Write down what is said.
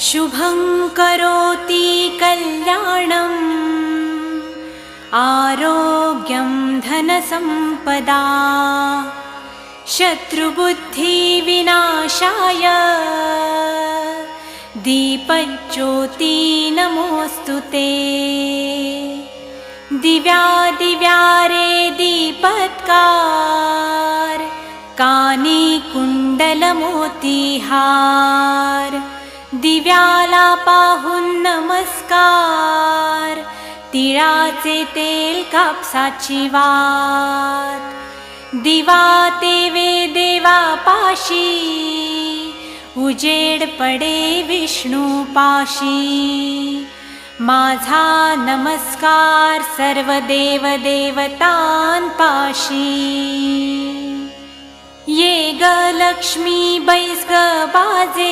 शुभं करोति कल्याणम् आरोग्यं धनसम्पदा शत्रुबुद्धिविनाशाय दीपज्योति नमोऽस्तुते। दिव्यादिव्यारे दीपत्कार कानी कुंडलमोतीहार दिव्याला पाहून नमस्कार तिळाचे तेल कापसाची वात दिवा तेवे देवा पाशी उजेड पडे विष्णू पाशी माझा नमस्कार सर्व देव देवतांपाशी ये ग लक्ष्मी बैस ग बाजे